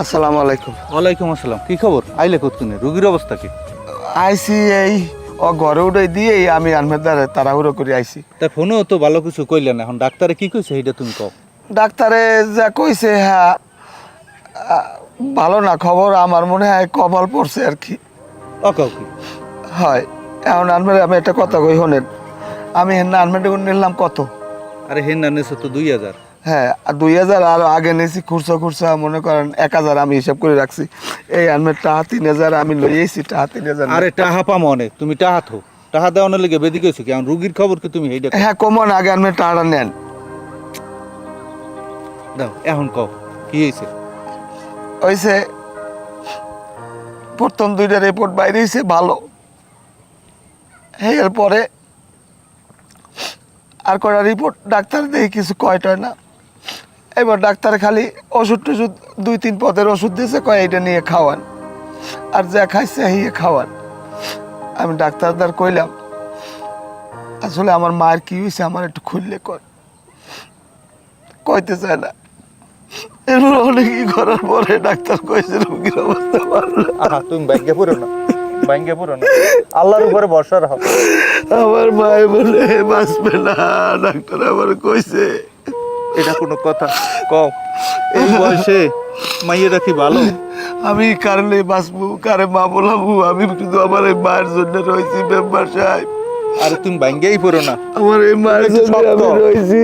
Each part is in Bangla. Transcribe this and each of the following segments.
আসসালামু আলাইকুম। ওয়ালাইকুম আসসালাম। কি খবর? আইলে কতক্ষণে? রোগীর অবস্থা কি? আইসি এই ও ঘরে উঠে দিয়ে আমি আনমের দ্বারা তাড়াহুড়ো করে আইসি। তার ফোনেও তো ভালো কিছু কইলেন, এখন ডাক্তারে কি কইছে এইটা তুমি কও। ডাক্তারে যা কইছে হ্যাঁ ভালো না খবর, আমার মনে হয় কপাল পড়ছে আর কি। অকাও কি? হয় এখন আনমের আমি একটা কথা কই শোনেন, আমি হেন আনমের নিলাম কত? আরে হেন না নেছো তো 2000। হ্যাঁ 2000 আর আগে নিয়েছি খুরসা মনে করেন 1000 আমি হিসাব করে রাখছি। এই আনমের টাকা 3000 আমি লইয়েছি, টাকা 3000। আরে টাহা পাম অনেক, তুমি টাহা থো। টাহা দেওয়ানোর লেগে বেদি কইছো কি? এখন রুগীর খবর কি তুমি এইটা হ্যাঁ কমন আগে আনমের টাকাটা নেন। দাও এখন কও কি হয়েছে? হয়েছে প্রথম 2টা রিপোর্ট বাইরে হয়েছে ভালো, এরপরে আর কটা রিপোর্ট ডাক্তার দেখি কিছু কয়টা না। এবার ডাক্তার খালি ওষুধ টষুধ 2-3 পদের ওষুধ দিয়েছে, কয় এটা নিয়ে খাওয়ান, আর যা খাইছে হিয়ে খাওয়ান। আমি ডাক্তারদার কইলাম আসলে আমার মায়ের কি হয়েছে আমার একটু খুললে কইতে চায় না। এরপর অনেকই করার পরে ডাক্তার কইছে রোগীর অবস্থা ভালো না। তুমি ব্যাংকে পড়ো না, ব্যাংকে পড়ো না, আল্লাহর উপরে ভরসা রাখো। আমার মায়ে বলে বাঁচবে না, ডাক্তার আবার কইছে। এটা কোনো কথা? কও এই বয়সে মাইয়েরা কি ভালো? আমি কারণে বাঁচবো, কারে মা বলাবো? আমি শুধু আমার এই মায়ের জন্য রয়েছি মেম্বার সাহেব। আরে তুমি ব্যাংকেই পড়ো না, আমার এই মায়ের জন্য আমি রয়েছি।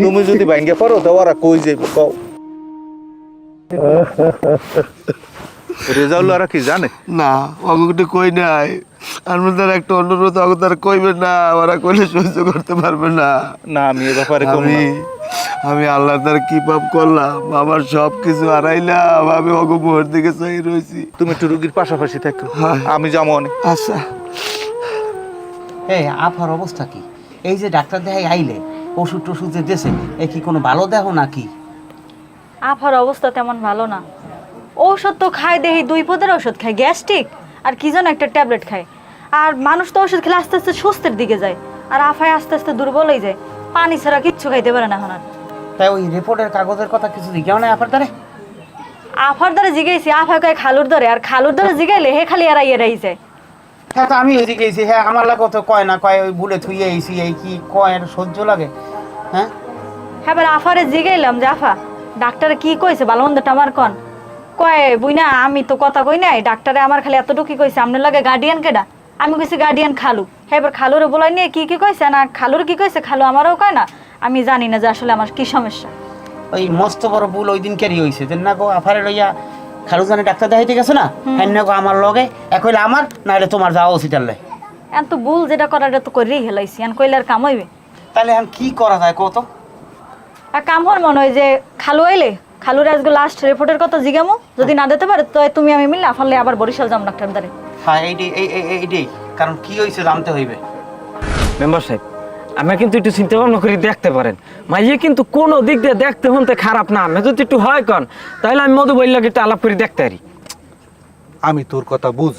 তুমি যদি ব্যাংকে পড়ো তো ওরা কই যাইব কও? রেজাউল ওরা কি জানে? না অগুটি কই নাই। আপনাদের একটা অনুরোধ, অগতার কইবে না, ওরা কইলে সহ্য করতে পারবে না। না আমি এ ব্যাপারে কম না। আমি আল্লাহর দ্বারা কি পাপ করলাম, আমার সব কিছু হারাইলাম, আমি অগমোহর দিকে চাই রয়েছি। তুমি একটু রুগীর পাশাপাশি থাকো, হ্যাঁ। আমি যাবো অনেক। আচ্ছা এই আফার অবস্থা কি? এই যে ডাক্তার দেখাই আইলে ওষুধ টষুধ যে দেশে, এ কি কোনো ভালো দেখো নাকি? আফার অবস্থা তেমন ভালো না। ঔষধ তো খায়, দেখি 2 পদের ওষুধ খায়, গ্যাস্ট্রিক আর কি যেন একটা ট্যাবলেট খায়। আর মানুষ তো ওষুধ খেলে আস্তে আস্তে সুস্থের দিকে যায়, আর আফায় আস্তে আস্তে দুর্বল হয়ে যায়, পানি ছাড়া কিচ্ছু খাইতে পারে না এখন আর। তাই ওই রিপোর্টের কাগজের কথা কিছু জিজ্ঞাও না আফার দ্বারে? আফার দ্বারা জিগাইছি, আফা কয় খালুর ধরে, আর খালুর ধরে জিগাইলে হে খালি এরাই যায়। হ্যাঁ তো আমি এদিকে গেছি, হ্যাঁ আমার লাগে তো কয় না, কয় ওই ভুলে থুয়ে আইছি, এই কি কয় আর সহ্য লাগে? হ্যাঁ হ্যাঁ এবার আফারে জিগাইলাম যে আফা ডাক্তারে কি কইছে ভালো মন্দটা আমার কন। কয় বুই না আমি তো কথা কই নাই, ডাক্তারে আমার খালি এতটুকু কইছে আপনার লাগে গার্ডিয়ান কেডা? আমি কইছি গার্ডিয়ান খালু। হ্যাঁ এবার খালুরে বলাই নিয়ে কি কইছে না, খালুর কি কইছে খালু আমারও কয় না, আমি জানি না যে আসলে আমার কি সমস্যা। ওই মস্ত বড় ভুল ওই দিন কেরি হয়েছে, যে না গো আফারে লইয়া খালুজানে ডাক্তার দেখাইতে গেছে না, হ্যাঁ না গো আমার লগে এক হইলে আমার, না হলে তোমার যাওয়া উচিত আনলে। এখন তো ভুল যেটা করার এটা তো করেই হেলাইছি, এখন কইলে আর কাম হইবে? তাহলে এখন কি করা যায় কত? আর কাম হওয়ার মনে হয় যে খালু আইলে খালুর আজকে লাস্ট রিপোর্টের কথা জিগামো, যদি না দিতে পারে তো তুমি আমি মিললে আফারলে আবার বরিশাল যাম ডাক্তার দ্বারে। হ্যাঁ এইটাই কারণ কি হয়েছে জানতে হইবে। মেম্বার সাহেব আমি কিন্তু একটু চিন্তা ভাবনা করে দেখতে পারেন, মাইয়ে কিন্তু কোনো দিক দিয়ে দেখতে হতে খারাপ না, আমি যদি একটু হয় কন তাহলে আমি মধু বইলাকে একটু আলাপ করে দেখতে পারি। আমি তোর কথা বুঝ,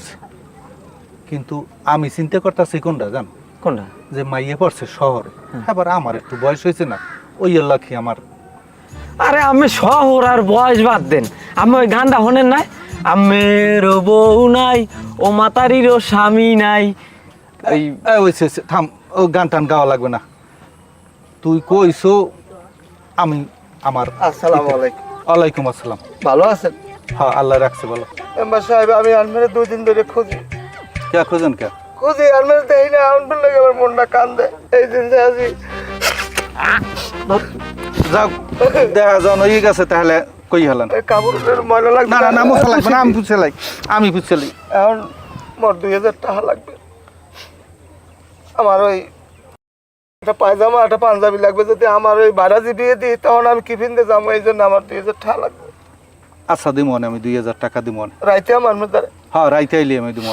কিন্তু আমি চিন্তা করতেছি কোনটা জান? কোনটা? যে মাইয়ে পড়ছে শহরে, এবার আমার একটু বয়স হয়েছে না, ওই এলাকি আমার। আরে আমি শহর আর বয়স বাদ দেন, আমি ওই গানটা শোনেন নাই, আমেরও বউ নাই ও মাতারিরও স্বামী নাই, ওই ওই থাম, ও গান টান গাওয়া লাগবে না। তুই কইছো আমি আমার। আসসালামু আলাইকুম। ওয়ালাইকুম আসসালাম। ভালো আছেন? হ্যাঁ আল্লাহ রাখছে বলো। মেম্বার সাহেব আমি আনমেরে 2 দিন ধরে খুঁজি কে খোঁজেন কে? আনমেরে দেখি না, আনমের লাগে আমার মনটা কান্দে। এই দিন যে আছি যাও দেখা যাও হয়ে গেছে, তাহলে কই হলেন? কাপড়ের ময়লা লাগবে। না না না মশা লাগবে না, আমি পুছে লাই, আমি পুছে লাই। এখন মোট 2000 টাকা লাগবে। আমার ওই একটা পায়জামা একটা পাঞ্জাবি লাগবে, যদি আমার ওই বারাজি দিয়ে দিই তখন আমি কি কিনতে যাবো, এই জন্য আমার 2000 টাকা লাগবে। আচ্ছা দিব আমি 2000 টাকা দিব। রাইতে আমার মধ্যে হ্যাঁ রাইতে আইলি আমি দিব।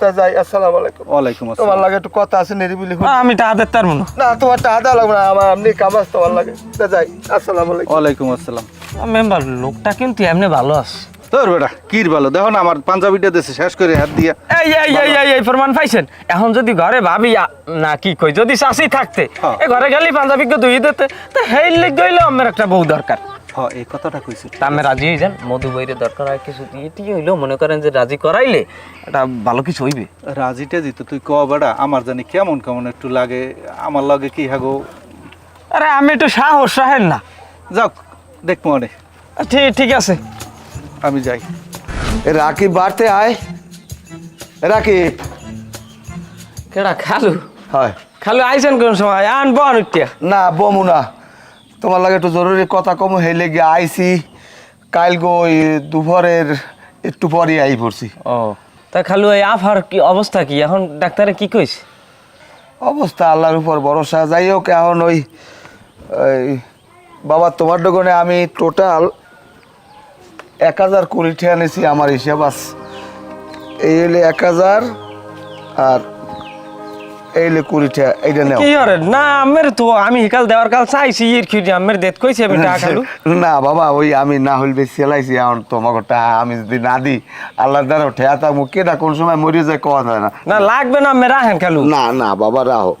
তা যাই। আসসালামু আলাইকুম। ওয়ালাইকুম তোমার আসসালাম। লাগে একটু কথা আছে নিরিবিলি। আমি টাকা দিতে পারবো না। না তোমার টাকা দেওয়া লাগবে না, আমার এমনি কাম আছে তোমার লাগে। তা যাই। আসসালামু আলাইকুম। ওয়ালাইকুম আসসালাম। মেম্বার লোকটা কিন্তু এমনি ভালো আছে। তোর বেটা কির ভালো, দেখো না আমার পাঞ্জাবিটা দেশে শেষ করে হাত দিয়া। এই এই এই এই এই প্রমাণ পাইছেন? এখন যদি ঘরে ভাবি না কি কই, যদি শাসি থাকতে হ্যাঁ। এ ঘরে গেলি পাঞ্জাবিকে ধুই দিতে, তো হেই লেগ গইলে আমার একটা বউ দরকার। এই কথাটা কইছি। তা আমি রাজি হয়ে যান, মধু বইরে দরকার হয় কিছু দিয়ে টিয়ে হইলেও মনে করেন যে রাজি করাইলে এটা ভালো কিছু হইবে। রাজিটা দিত তুই ক বেড়া, আমার জানি কেমন কেমন একটু লাগে, আমার লগে কি হাগো। আরে আমি একটু সাহস রাখেন না। যাক দেখবো অনেক, ঠিক আছে, আমি যাই। রাকিব বাড়তে আয়। রাকিব। কেডা খালু? হয় খালু আইছেন কোন সময়? আন বন উঠিয়া। না বমু না, তোমার লাগে একটু জরুরি কথা কম হইলে গিয়ে আইসি। কাল গো ওই দুপুরের একটু পরে আই পড়ছি। ও তা খালু এই আফার কি অবস্থা, কি এখন ডাক্তারে কি কইছে? অবস্থা আল্লাহর উপর ভরসা। যাই হোক এখন ওই বাবা তোমার দোকানে আমি টোটাল 1020 টাকা নিয়েছি, আমার হিসাব আছে। এই হলে 1000 আর এই হলে 20 টাকা, এইটা নেও। কি করে না আমের তো আমি হিকাল দেওয়ার কাল চাইছি এর কি আমের দেত কইছে আমি টাকা খালু। না বাবা ওই আমি না হইল বেশি চালাইছি, এখন তোমাকে টাকা আমি যদি না দিই আল্লাহর দ্বারা ঠেয়া থাকবো, কেটা কোন সময় মরিয়ে যায় কওয়া যায় না। না লাগবে না, আমি রাখেন খালু। না না বাবা রাহো।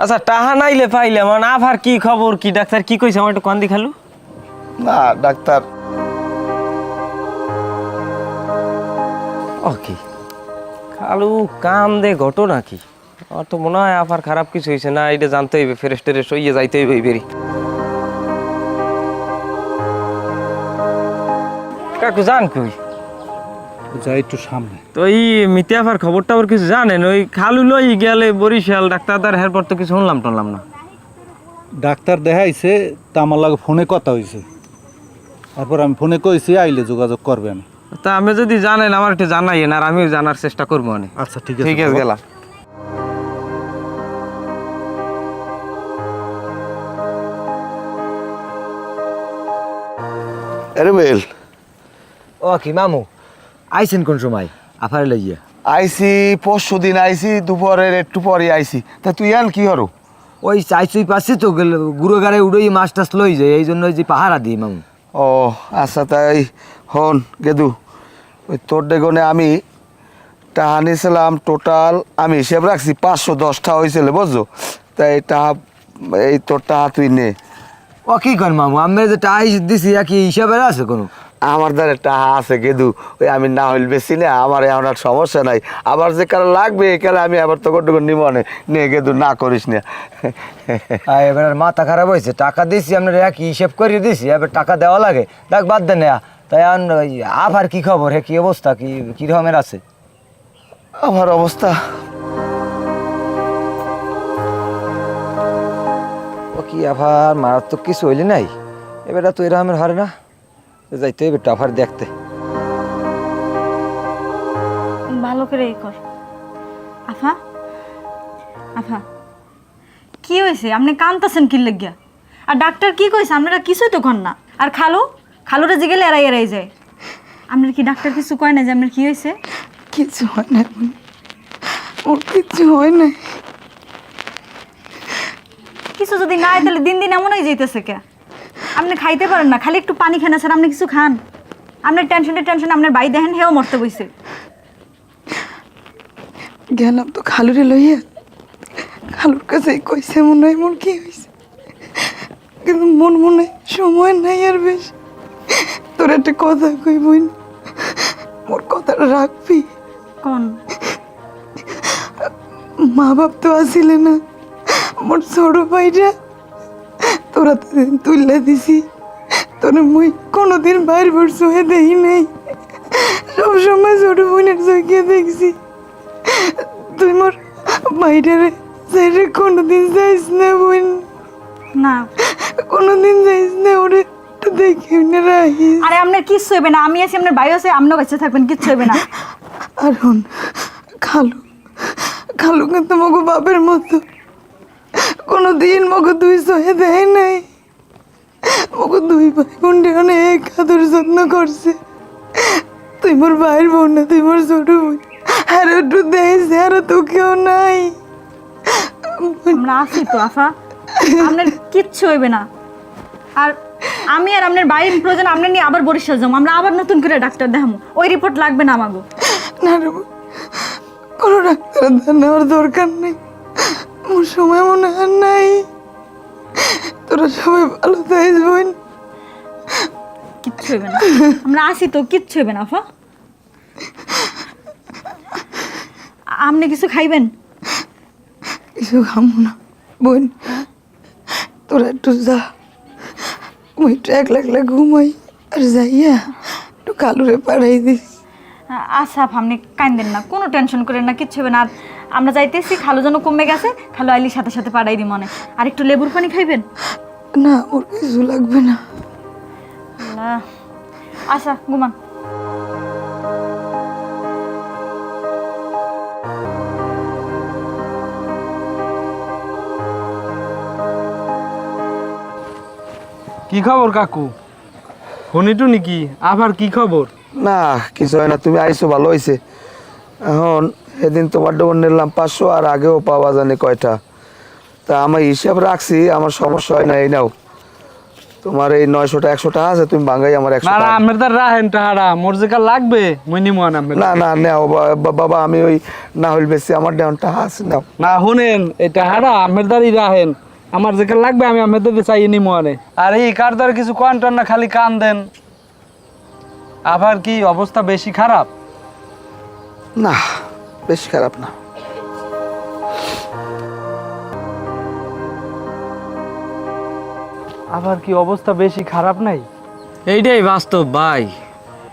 আচ্ছা টাহা নাইলে পাইলাম, আফার কি খবর, কি ডাক্তার কি কইছে আমার একটু কান্দি খালু। না ডাক্তার ওকে খালু কাম দে ঘটনা কি? আমার তো মনে হয় আফার খারাপ কিছু হয়েছে না, এটা জানতে হইবে, ফ্রেশ টেরেশ হইয়ে যাইতে হইবে বেরি। কাকু জান কই? যাই একটু সামনে। তো এই মিতে আফার খবর টবর কিছু জানেন? ওই খালু লই গেলে বরিশাল ডাক্তার হেরপর তো কিছু শুনলাম টনলাম না। ডাক্তার দেখাইছে, তা আমার লাগে ফোনে কথা হয়েছে, তারপর আমি ফোনে কইছি আইলে যোগাযোগ করবেন। তা আমি যদি জানেন আমার একটু জানাইয়েন, আর আমিও জানার চেষ্টা করবো অনেক। আচ্ছা ঠিক আছে, ঠিক আছে গেলাম। আরে বেল ও কি মামু আইছেন কোন সময় আফারে লইয়া? আইসি পরশু দিন আইসি, দুপুরের একটু পরে আইসি। তা তুই আন কি হরো? ওই চাইছুই পাচ্ছি তো গুঁড়ো গাড়ে উড়োই মাছ টাছ লই যায়, এই জন্য যে পাহারা দিই মামু। ও আচ্ছা তাই হন গেদু, ওই তোর ডেগনে আমি টাহা নিয়েছিলাম টোটাল, আমি হিসেব রাখছি 510টা হয়েছিল বুঝছো। তাই টাহা এই তোর টাহা তুই নে। ও কি কর মামু, আমি যে টাই দিছি কি হিসাবে আছে কোনো? আমার দ্বারা টাহা আছে গেদু, ওই আমি না হইল বেশি না, আমার এখন আর সমস্যা নাই। আবার যে কারো লাগবে এখানে আমি আবার তোর ডেগন নিব নে গেদু, না করিস না। এবার আর মাথা খারাপ হয়েছে, টাকা দিছি আপনার কি হিসেব করিয়ে দিছি, এবার টাকা দেওয়া লাগে, দেখ বাদ দেন। তাই আফার কি খবর, হে কি অবস্থা, কি কি রকমের আছে? আমার অবস্থা ও কি আফার মারাত্মক কিছু হইলে নাই, এবার তো এরকমের হারে না, যাইতে হবে আফার দেখতে। ভালো করে ই কর। আফা আফা কি হয়েছে? আপনি কাঁদতেছেন কি লাগিয়া? আর ডাক্তার কি কইছে? আপনারা কিছুই তো কন না। আর খালুরা যে গেলে এড়াই এড়াই যায়। আপনার কি ডাক্তার কিছু কয় না যে আপনার কি হয়েছে? কিছু হয় না, ওর কিছু হয় না। কিছু যদি না হয় তাহলে দিন দিন এমন হয়ে যাইতেছে কে? আপনি খাইতে পারেন না, খালি একটু পানি খান, স্যার আপনি কিছু খান। আপনার টেনশন আপনার ভাই দেখেন হেও মরতে বইছে। গেলাম তো খালুরে লইয়া, খালুর কাছে কইছে মনে হয় মোর কি হয়েছে, কিন্তু মন মনে সময় নাই আর বেশ। তোর একটা কথা কই বোন, মোর কথাটা রাখবি? কোন? মা বাপ তো আসিলে না, মোর ছোট ভাইটা তোরা তো তুললে দিছি, তোর মুই কোনোদিন বাইর বর্ষ হয়ে দেখি নাই, সবসময় ছোট বোনের চোখে দেখছি। তুই মোর বাইরে সাইডে কোনোদিন যাইস না বোন, না কোনোদিন যাইস না, ওরে একটু দেখি না রাখিস। আরে আপনার কিচ্ছু হবে না, আমি আছি, আপনার ভাই আছে, আপনিও বাচ্চা থাকবেন, কিচ্ছু হবে না। আর হন খালু কিন্তু মগো বাপের মতো কোনোদিন মগো দুই সহে দেয় নাই। মগো দুই ভাই বোনটা অনেক আদর যত্ন করছে। তুই মোর ভাইয়ের বোন না, তুই মোর ছোট বোন, আর একটু দেখছে, আর তো কেউ নাই। আমরা আছি তো আফা, আপনার কিচ্ছু হইবে না। আর আমি আর আপনার বাইরের প্রয়োজন আপনার নিয়ে আবার বরিশাল যাবো, আমরা আবার নতুন করে ডাক্তার দেখাবো, ওই রিপোর্ট লাগবে না আমাগো। না রে বোন, কোনো ডাক্তারের নেওয়ার দরকার নেই, আমার সময় মনে হয় নাই। তোরা সবাই ভালো থাকিস বোন। কিচ্ছু হবে না, আমরা আসি তো, কিচ্ছু হবে না আফা। আপনি কিছু খাইবেন? কিছু খামো না বোন, তোরা একটু যা, ওই একটু একলা একলা ঘুমাই, আর যাইয়া একটু কালুরে পাঠাই দিস। আচ্ছা আপা, আপনি কাঁদেন না, কোনো টেনশন করেন না, কিচ্ছু হবে না। আর আমরা যাইতেছি, খালু যেন কমে গেছে, খালু আইলির সাথে সাথে পাঠাই দিই মনে। আর একটু লেবুর পানি খাইবেন? না, ওর কিছু লাগবে না। আল্লাহ। আচ্ছা ঘুমান। কি খবর কাকু? শুনিটু নাকি আবার কি খবর? না কিছু হয় না, তুমি আইসো ভালো হয়েছে। এখন এদিন তোমার ডবল নিলাম 500, আর আগেও পাওয়া জানি কয়টা, তা আমার হিসাব রাখছি, আমার সমস্যা হয় না। এই নাও তোমার এই 900টা 100টা আছে, তুমি ভাঙাই আমার 100 না না, টাকা। আমের তার রাহেন টাহারা মোর যেকা লাগবে মুই নিমুয়ান আমের। না না নেও বাবা, আমি ওই না হইল বেশি আমার দেওয়ানটা আছে, নাও। না শুনেন, এই টাহারা আমের দারই রাহেন, আমার যেকা লাগবে আমি আমের দারে চাই নিমুয়ানে। আর এই কার দ্বারা কিছু কয়েন টন না, খালি কান দেন। আবার কি অবস্থা বেশি খারাপ? না বেশ খারাপ না। আবার কি অবস্থা বেশি খারাপ নাই? এইটাই বাস্তব ভাই,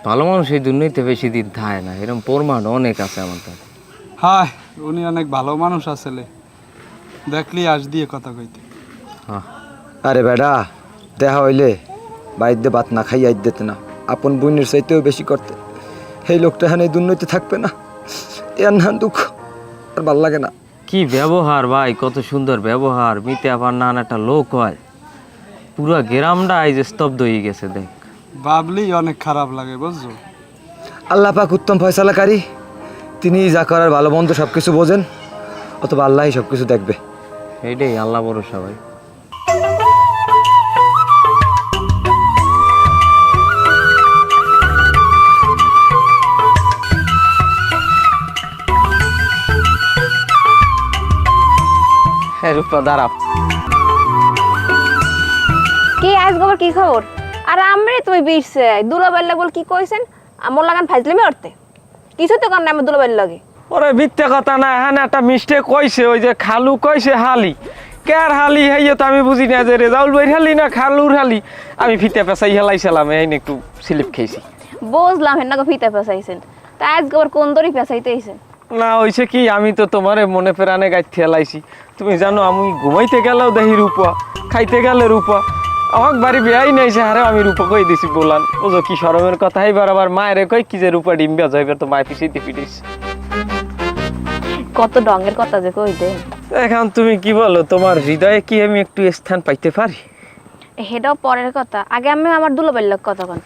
ভালো মানুষ এই দুর্নীতিতে বেশি দিন থাকে না, এরকম প্রমাণ অনেক আছে আমার কাছে। হায়, উনি অনেক ভালো মানুষ আসলে, দেখলি আজ দিয়ে কথা কইতে। আরে বেটা, দেখা হইলে বাইরে বাত না খাইয়া দিতে না, আপন বোনের চাইতেও বেশি করতে। সেই লোকটা এখানে দুর্নীতি থাকবে না, এর না দুঃখ আর ভাল লাগে না। কি ব্যবহার ভাই, কত সুন্দর ব্যবহার। মিতে আবার নান একটা লোক হয়, পুরো গ্রামটা এই যে স্তব্ধ হয়ে গেছে। দেখ ভাবলি অনেক খারাপ লাগে, বুঝছো? আল্লাহ পাক উত্তম ফয়সালাকারী, তিনি যা করার ভালো মন্দ সব কিছু বোঝেন, অথবা আল্লাহই সব কিছু দেখবে। এইটাই আল্লাহ ভরসা ভাই। হ্যাঁ রূপা দাঁড়াও। কি আজ খবর, কি খবর? আর আমরে তুমি বিরছে দুলাবাইর লাগ বল কি কইছেন? আমর লাগান ফাজলামি করতে কিছু তো কারণ আমি দুলাবাইর লাগে। ওরে মিথ্যে কথা না, হ্যাঁ একটা মিস্টেক কইছে, ওই যে খালু কইছে হালি, কের হালি হাইয়ে তো আমি বুঝি না যে রেজাউল ভাইয়ের হালি না খালুর হালি। আমি ফিতে পেঁচাই হেলাইছিলাম, এই একটু স্লিপ খেয়েছি। বুঝলাম হেন না ফিতা পেঁচাইছেন, তা আজ খবর কোন দড়ি পেঁচাইতে আইছেন? না হইছে কি, আমি তো তোমারে মনে প্রাণে গাইতে হেলাইছি। তুমি জানো আমি ঘুমাইতে গেলেও দেখি রূপা, খাইতে গেলে রূপা, আমার বাড়ি বেয়াই নাইছে, হারে আমি রূপা কই দিছি বলান। বুঝো কি শরমের কথা, এইবার আবার মায়ের কই কি যে রূপা ডিম্বা যাইবার, তো মায়ের পিছিয়ে ফিরিস। কত ডঙ্গের কথা যে কই দেন। এখন তুমি কি বলো, তোমার হৃদয়ে কি আমি একটু স্থান পাইতে পারি? হেটাও পরের কথা, আগে আমি আমার দুলাবাইর লাগ কথা কন।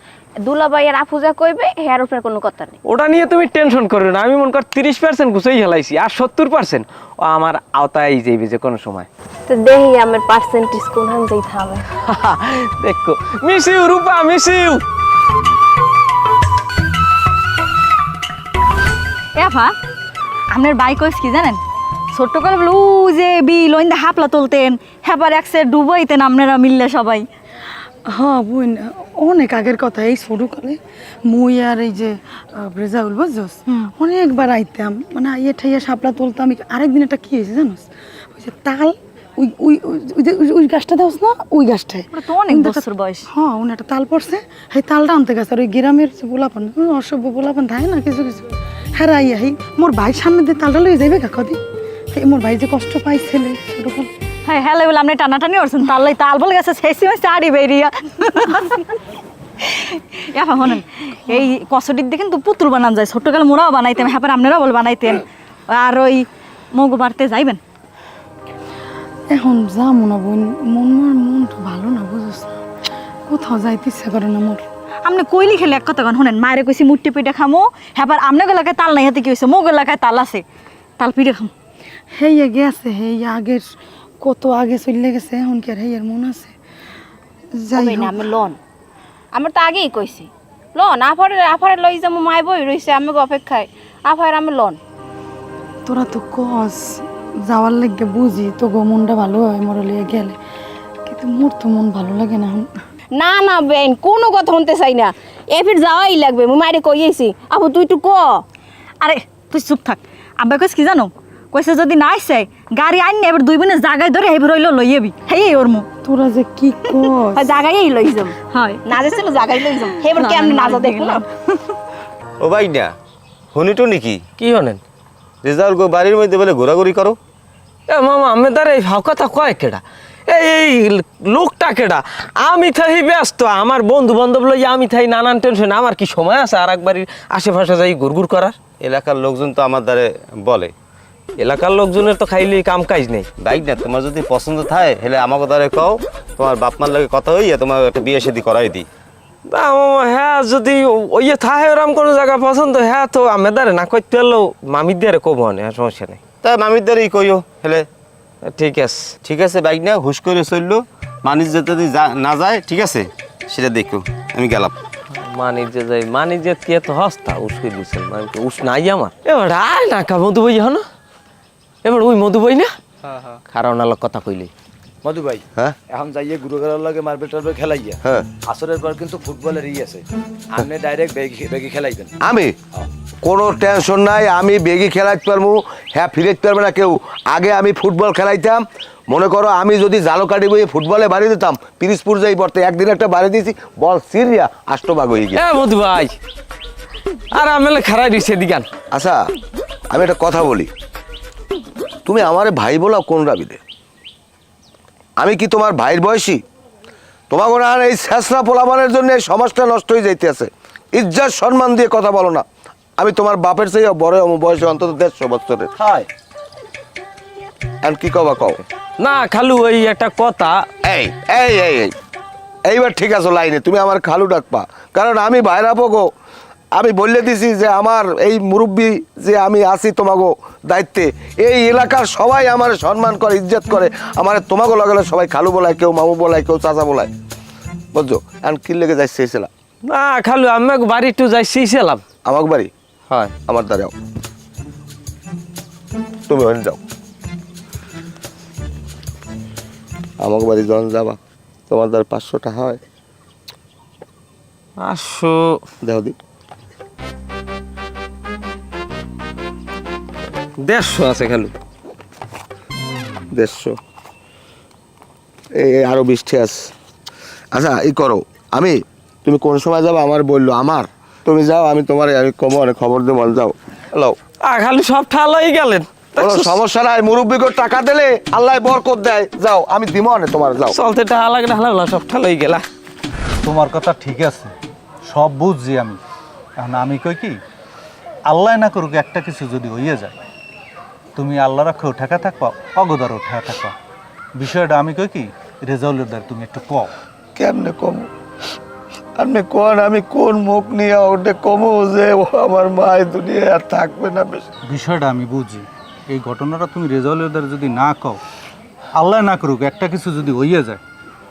দুলাবাই আর আফুজা কইবে হেয়ার উপরে কোনো কথা নেই। ওটা নিয়ে তুমি টেনশন করো না, আমি মনে কর 30% গুছাই হেলাইছি, আর 70% ও আমার আওতায় যাইবে যে কোনো সময়। তো দেখি আমার পার্সেন্টেজ কোনখান যাই থামে। দেখো miss you Rupa, miss you. এফা, আপনার বাইক কইস কি জানেন? ছোট্টকালে বলে ও যে বিল ওইন্দা হাপলা তুলতেন, হেবার একসে ডুবাইতেন আপনারা মিললে সবাই। হ্যাঁ বোন, অনেক আগের কথা। এই ছোটকালে মুই আর এই যে রেজাউল বুঝছস, অনেকবার আইতাম, মানে আইয়া ঠাইয়া শাপলা তুলতাম। আরেকদিন একটা কি হয়েছে জানোস, ওই যে তাল, ওই ওই ওই যে ওই গাছটা দেওস না, ওই গাছটায় ওটা তো অনেক বছর বয়স। হ্যাঁ, উনি একটা তাল পড়ছে, সেই তালটা আনতে গেছে। আর ওই গ্রামের যে পোলাপান, অসভ্য পোলাপান থাকে না কিছু কিছু, হ্যাঁ আইয়া হেই মোর ভাই সামনে দিয়ে তালটা লয়ে যাইবে কাকদি। এই মোর ভাই যে কষ্ট পাই ছেলে ছোটকাল। হ্যাঁ হ্যাঁ বলে আপনি টানাটানি করছেন, তাল্লাই তাল বলে গেছে শেষি মাসে আড়ি বেরিয়া। এখন শোনেন, এই কসটির দেখেন তো পুতুল বানান যায়, ছোট্টকালে মোরাও বানাইতেন, হ্যাঁ আপনারাও বলে বানাইতেন। আর ওই মগু বাড়তে যাইবেন? এখন যাবো না বোন, মন তো ভালো না বুঝছ না, কোথাও যাইতে ইচ্ছা করে না মোর। আপনি কইলি খেলে এক কথা কন শোনেন, মায়ের কইছি মুট্টি পিঠা খামো, হ্যাঁ আপনার এলাকায় তাল নাই, হাতে কি হয়েছে মোগ এলাকায় তাল আছে, তাল পিঠে খাম। হেইয়া গেছে, হেইয়া আগের কত আগে চলে গেছে, এখন কি আর হেইয়ার মন আছে? যাই হবে না, হোক। আমি লন, আমার তো আগেই কইছি লন। আফারে লই যাবো, মায় বই রইছে আমি অপেক্ষায়, আফারে আমি লন। তোরা তো কস যাওয়ার লাগে বুঝি, তো গো মনটা ভালো হয় মরলিয়ে গেলে, কিন্তু মোর তো মন ভালো লাগে না এখন। না না বেন কোনো কথা শুনতে চাই না এ ফির যাওয়াই লাগবে মুই মাইরে কইয়েছি আপু তুই একটু ক আরে তুই চুপ থাক আব্বা কইস কি জানো কইছে যদি না আইছে গাড়ি আইন না এবার দুই বোনে জায়গায় ধরে হেবি রইলো লইয়েবি হেই ওর মু তোরা যে কি কর জায়গায় লই যাম হয় না যাচ্ছিল জায়গায় লই যাম এবার কেমনে না যা দেখো না ও ভাই না শুনিটো নাকি কি হলেন রেজাউল গো বাড়ির মধ্যে বলে ঘোরাঘুরি করো? এ মামা আমি তার এই ভাব কথা কয় কেডা এই লোকটা কেডা আমি থাই ব্যস্ত আমার বন্ধু বান্ধব লইয়া আমি থাই নানান টেনশন আমার কি সময় আছে আর একবারই আশেপাশে যাই ঘুরঘুর করার এলাকার লোকজন তো আমার দ্বারে বলে। এলাকার লোকজনের তো খাইলে কাম কাজ নেই বাইক না তোমার যদি পছন্দ থাকে হেলে আমাকে দ্বারে কও, তোমার বাপ মার লাগে কথা হইয়া তোমার একটা বিয়ে শাদী করাই দিই। না মামা হ্যাঁ যদি ওই থাকে ওরম কোনো জায়গা পছন্দ হ্যাঁ তো আমি দাঁড়ে না করতে পারলেও মামির দিয়ে কব হ্যাঁ সমস্যা নেই। তাই মামির দ্বারাই কইও হেলে। ঠিক আছে ঠিক আছে বাইক না হুশ করে চললো, মানুষ যাতে না যায় ঠিক আছে সেটা দেখো, আমি গেলাম। মানিজ্য যাই মানিজ্য কি এত হস্তা উস্কে দিয়েছেন মানে উস নাই আমার এবার আয় না কা মধু বই হন এবার ওই মধু বই না খারাপ নালোক কথা কইলি মধু ভাই হ্যাঁ এখন যাইয়ে গুরু ঘরের লগে মারবে টারবে খেলাইয়া হ্যাঁ আসরের পর কিন্তু ফুটবলের আছে আপনি ডাইরেক্ট বেগি খেলাইবেন। আমি কোনো টেনশন নাই, আমি বেগি খেলাইতে পারবো, হ্যাঁ ফিরাইতে পারবে না কেউ। আগে আমি ফুটবল খেলাইতাম, মনে করো আমি যদি জালকাটি বই ফুটবলে বাড়ি দিতাম পিরিজপুর যাই পড়তে, একদিন একটা বাড়ি দিয়েছি বল সিরিয়া আষ্টভাগ হয়ে গিয়ে। এ মধু ভাই আর আমেলে খারাই দিছে দিগান। আচ্ছা আমি একটা কথা বলি, তুমি আমারে ভাই বলাও কোন রাবিদে? আমি কি তোমার ভাইয়ের বয়সী? তোমাকে না এই শেষরা পোলাবানের জন্য এই সমাজটা নষ্ট হয়ে যাইতেছে। ইজ্জত সম্মান দিয়ে কথা বলো না। আমি তোমার বাপের চেয়ে বড় বয়সে অন্তত 150 বছরের। হাই আর কি কবা কও? না খালু ওই একটা কথা এই এই এই এই এইবার ঠিক আছে লাইনে, তুমি আমার খালু ডাকবা, কারণ আমি ভাইরা পোগো আমি বললে দিছি যে আমার এই মুরব্বী যে আমি আছি তোমাগো দায়িত্বে, এই এলাকার সবাই আমার সম্মান করে ইজ্জত করে, আমার তোমাগো লাগালে সবাই খালু বলায়, কেউ মামু বলায়, কেউ চাচা বলায়, বুঝছো? আর কি লেগে যাই চেয়েছিলাম না খালু আমি বাড়ি একটু যাই শিখছিলাম আমার বাড়ি, হয় আমার দ্বারাও তুমি ওখানে যাও। আমাকে বাড়ি যখন যাবা তোমার দ্বার 500 টাকা হয়, আসো দেও দি। 150 আছে খালু 150 এই আরো 20 আছে। আচ্ছা এই করো, আমি তুমি কোন সময় যাবো আমার বললো, আমার তুমি যাও, আমি তোমার আমি কমো খবর দেবো, যাও। হ্যালো খালু সব ঠালই গেলেন কোনো সমস্যা নাই, মুরব্বীকে টাকা দিলে আল্লাহ বরকত দেয়, যাও আমি দিব না তোমার, যাও। চলতে টাকা লাগে না হালা সব ঠালই গেলা। তোমার কথা ঠিক আছে, সব বুঝছি আমি। এখন আমি কই কি, আল্লাহ না করুক একটা কিছু যদি হইয়া যায়, তুমি আল্লাহ রাখো ঠেকা থাকবা, অগদারও ঠেকা থাকবা। বিষয়টা আমি কই কি, রেজাউলের দ্বার তুমি একটু কও। কেমনে কমো আপনি কোন, আমি কোন মুখ নিয়ে ওটা কমো যে ও আমার মায়ের দুনিয়া আর থাকবে না? বেশি বিষয়টা আমি বুঝি, এই ঘটনাটা তুমি রেজাউলের দ্বার যদি না কও, আল্লাহ না করুক একটা কিছু যদি হইয়া যায়,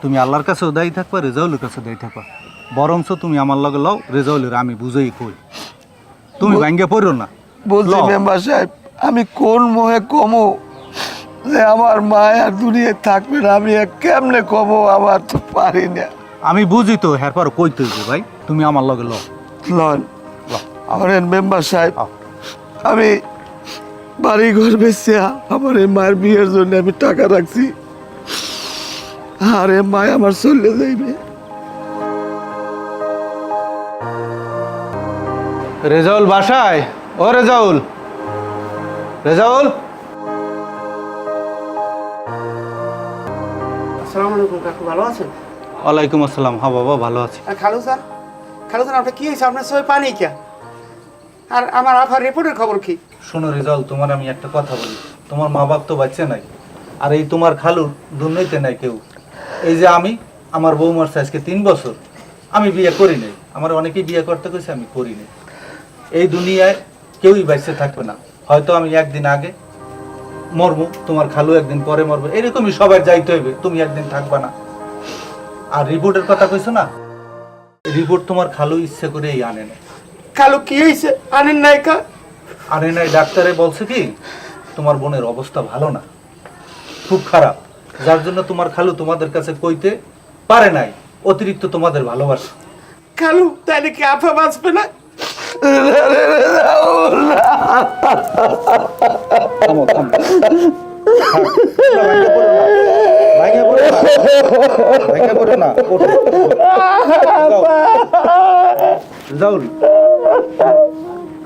তুমি আল্লাহর কাছেও দায়ী থাকবা, রেজাউলের কাছে দায়ী থাকবা। বরঞ্চ তুমি আমার লগে লও, রেজাউলের আমি বুঝেই কই, তুমি ভাঙ্গে পড়ো না। বলছি লও। মেম্বার সাহেব, আমি কোন মোহে কমো যে আমার মায়ের আর দুনিয়ায় থাকবে না? আমি আর কেমনে কমো, আমার তো পারি না। আমি বুঝি তো, হ্যাঁ পর কইতে হইবে ভাই, তুমি আমার লগে লও। লন আমার মেম্বার সাহেব, আও। আমি বাড়ি ঘর বেচে আমার এই মায়ের বিয়ের জন্য আমি টাকা রাখছি, আর এ মায় আমার চলে যাইবে। রেজাউল বাসায়? ও রেজাউল, রেজাউল। আসসালামু আলাইকুম কাকু, ভালো আছেন? ওয়ালাইকুম আসসালাম। হ্যাঁ বাবা ভালো আছি। আর খালু স্যার, খালু স্যার আপনার কি হয়েছে? আপনার সবাই পানি কে? আর আমার আফার রিপোর্টের খবর কি? শোনো রেজাউল, তোমার আমি একটা কথা বলি, তোমার মা বাপ তো বাচ্চা নাই, আর এই তোমার খালুর দুর্নীতি নাই কেউ। এই যে আমি, আমার বৌমার আজকে 3 বছর, আমি বিয়ে করি নাই, আমার অনেকেই বিয়ে করতে কইছে, আমি করি নাই। এই দুনিয়ায় কেউই বাঁচতে থাকবে না, হয়তো আমি একদিন আগে মরবো, তোমার খালু একদিন পরে মরবে, এরকমই সবাই যাইতে হইবে, তুমি একদিন থাকবা না। আর রিপোর্টের কথা কইছো না, রিপোর্ট তোমার খালু ইচ্ছে করেই আনে না। খালু কি হয়েছে আনেন নাই কা? আরে নাই, ডাক্তারে বলছে কি তোমার বোনের অবস্থা ভালো না, খুব খারাপ, যার জন্য তোমার খালু তোমাদের কাছে কইতে পারে নাই। অতিরিক্ত তোমাদের ভালোবাসা। খালু তাহলে কি আফা বাঁচবে না? থামো, থামো। ভাইয়া পড়ো না, ওঠো। যাও রে।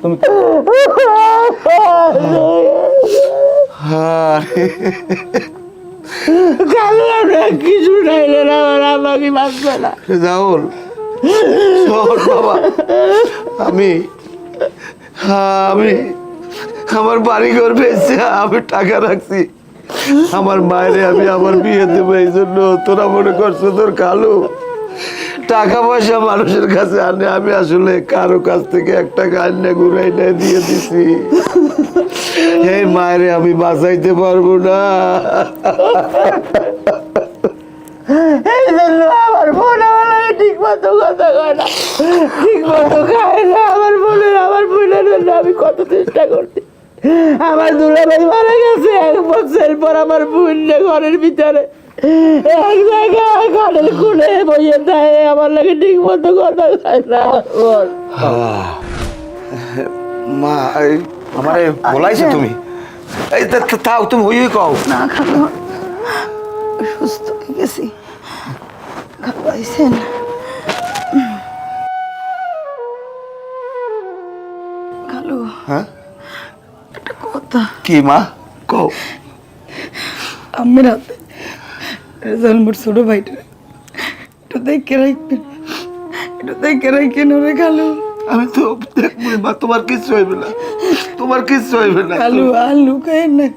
তুমি কিছু চাইলে না, আমার আমাকে বাঁচবে না। রাহুল শোন বাবা, আমি আমার বাড়ি ঘর বেঁচে আমি টাকা রাখছি আমার মায়েরে, আমি আমার বিয়ে দেবো, এই জন্য তোরা মনে করছো তোর কালু টাকা পয়সা মানুষের কাছে আনে, আমি আসলে কারো কাছ থেকে একটা গান্না ঘুরাই না দিয়ে দিছি। এই মায়েরে আমি বাঁচাইতে পারবো না, এই জন্য আমার বোন আমার ঠিক মতো কথা কয় না, ঠিক মতো খায় না। আমার বোনের জন্য আমি কত চেষ্টা করছি। আমার দুলাভাই মারা গেছে 1 বছর পর, আমার বোন ঘরের ভিতরে এক জায়গায় ঘরের খুলে বইয়ে দেয়, আমার লাগে ঠিক মতো কথা খায় না। মা আমারে বলাইছো তুমি? এই তাও তুমি হই কও না খালু, সুস্থ হয়ে গেছি। খালু আইছেন? খালু হ্যাঁ একটা কথা, কি মা কও? আম্মের হাতে রেজাল্ট মোর ছোট ভাইটা একটু দেখে রাখবেন, একটু দেখে রাখেন ওরে খালু। আমি তো দেখবো মা, তোমার কিচ্ছু হইবে না, তোমার কিচ্ছু হইবে না। খালু আর লুকায়েন না,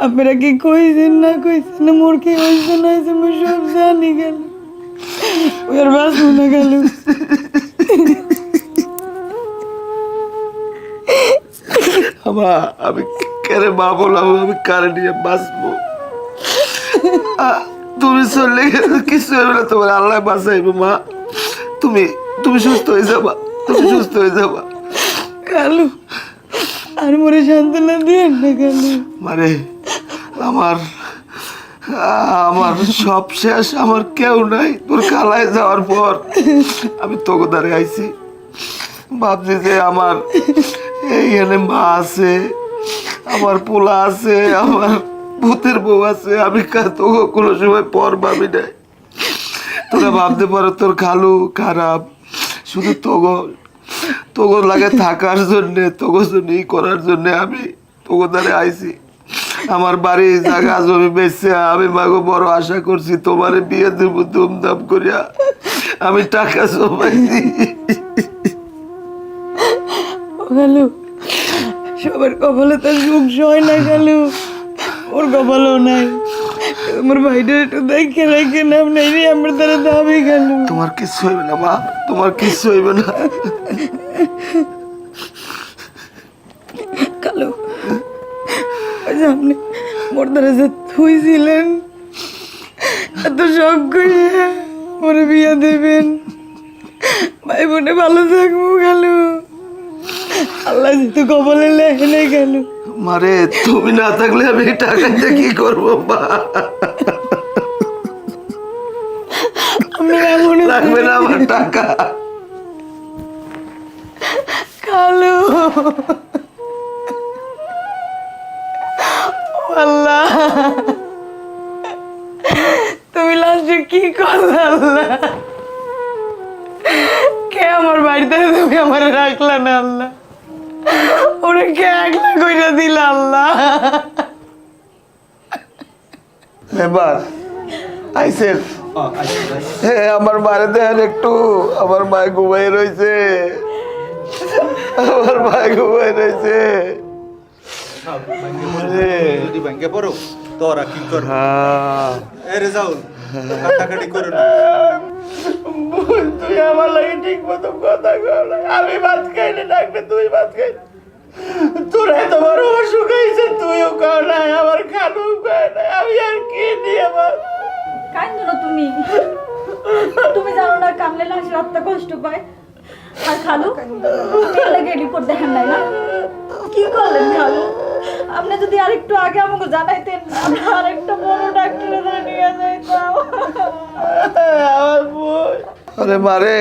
আপনারা কি কইছেন না কইছেন না, মোর কি হয়েছে না হয়েছে মোর সব জানি। গেল ওই আর বাঁচবো না খালু। আমি কেন মা বললাম, আমি কারে নিয়ে বাঁচবো? তুমি চললে কিছু হবে না, তোমার আল্লাহ বাঁচাইবো মা। তুমি সুস্থ হয়ে যাবা, তুমি সুস্থ হয়ে যাবা। খালু আর মোরে সান্ত্বনা দিয়েন না খালু। মানে আমার সব শেষ, আমার কেউ নাই। তোর খালায় যাওয়ার পর আমি তোকে দাঁড়ে আইছি, ভাবছি যে আমার এইখানে মা আছে, আমার পোলা আছে, আমার ভূতের বউ আছে, আমি তোকে কোনো সময় পর ভাবি নাই। তোরা ভাবতে পারো তোর খালু খারাপ, শুধু তোগো লাগে থাকার জন্যে, তোগো জন্য করার জন্য আমি তোগো দ্বারে আইছি। আমার বাড়ি জায়গা জমি বেচছে, আমি মাগো বড় আশা করছি তোমারে বিয়ে দেব ধুমধাম করিয়া, আমি টাকা জমাইছি। খালু সবার কপালে তার সুখ সয় না খালু, ওর কপালও নাই। আমার ভাইটা একটু দেখে রাখেন, আপনার আমার দ্বারা দাবি খালু। তোমার কিচ্ছু হইবে না মা, তোমার কিচ্ছু হইবে না। খালু ওই যে আপনি মোর দ্বারা যে থুইছিলেন, এত শখ করিয়া মোরে বিয়া দেবেন, ভাই বোনে ভালো থাকবো খালু। আল্লাহ যেহেতু কপালে লেখে নেই খালু। মারে তুমি না থাকলে আমি এই টাকা দিয়ে কি করবো মা? লাগবে না আমার টাকা। খালু আল্লাহ, তুমি লাস্টে কি করলে আল্লাহ? কে আমার বাড়িতে তুমি আমার রাখলা না আল্লাহ? ওরে কে একলা কইরা দিলা আল্লাহ? মেম্বার আইসেন, আমার মারে দেখেন একটু, আমার মায় ঘুমাই রয়েছে, আমার মায় ঘুমাই রয়েছে। যদি ব্যাংকে পড়ো তোরা কি করবি? এ রেজাউল, কাটাকাটি করো না। তুই আমার লাগে ঠিক মতো কথা কর, আমি ভাত খাইলে ডাকবে, তুই ভাত খাই, তোর এত বড় অসুখ হয়েছে, তুইও খাও নাই, আমার খালু খায় নাই, আমি আর কি নিয়ে আমার। কান্দো না তুমি, তুমি জানো না কামলে লাশের আত্মা কষ্ট পায়। আর খালু, রিপোর্ট দেখেন নাই না? কি করলেন খালু? আপনি যদি আরেকটু আগে আমাকে জানাইতেন, আমরা আরেকটা বড় ডাক্তারের কাছে নিয়ে যাইতাম। আমার বই আরে মারে,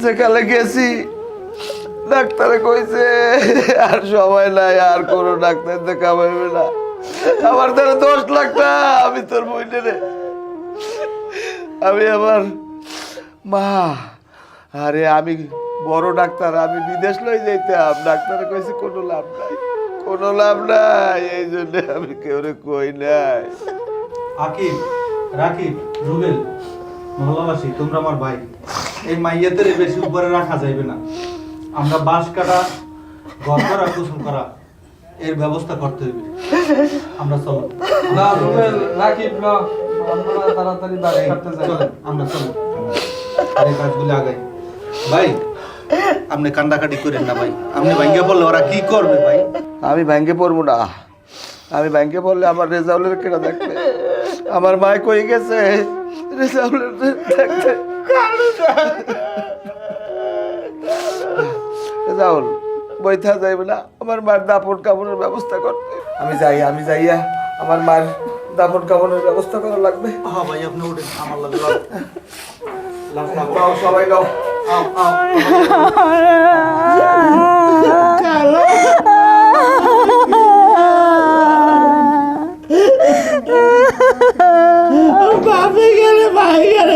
যেখানে গেছি ডাক্তারে কইছে আর সময় নাই, আর কোনো ডাক্তার দেখাবে না। আমার দ্বারা 10 লাখ টাকা, আমি তোর বইনে রে, আমি আমার মা, আরে আমি বড় ডাক্তার, আমি বিদেশ লই যাইতাম, ডাক্তারে কইছে কোনো লাভ নাই, কোনো লাভ নাই, এই জন্য আমি কেউ কই নাই। আকিব, রাকিব, রুবেল, মহল্লাবাসী, তোমরা আমার ভাই। এই মাইয়াদের বেশি উপরে রাখা যাইবে না। আমরা বাঁশ কাটা, ঘর করা, কুসুম করা, এর ব্যবস্থা করতে হবে। আমরা চলো। না রুবেল, রাকিব না, আমরা তাড়াতাড়ি বাড়ি করতে যাই। চলেন, আমরা চলো। এই কাজগুলো আগাই। ভাই, আপনি কান্দাকাটি করেন না ভাই। আপনি ভাঙ্গে বললে ওরা কি করবে ভাই? আমি ব্যাংকে পড়বো না, আমি ব্যাংকে পড়লে আমার রেজাউলের কেনা দেখবে। আমার মায় কই গেছে রেজাউলের দেখতে। রেজাউল বইথা যাইবে না, আমার মায়ের দাপন কাপড়ের ব্যবস্থা করতে। আমি যাইয়া আমার মায়ের দাপন কাপড়ের ব্যবস্থা করা লাগবে। হ্যাঁ ভাই, আপনি উঠেন, আমার লাগে লাও, সবাই লাও। বাপে গেলে ভাই গেলে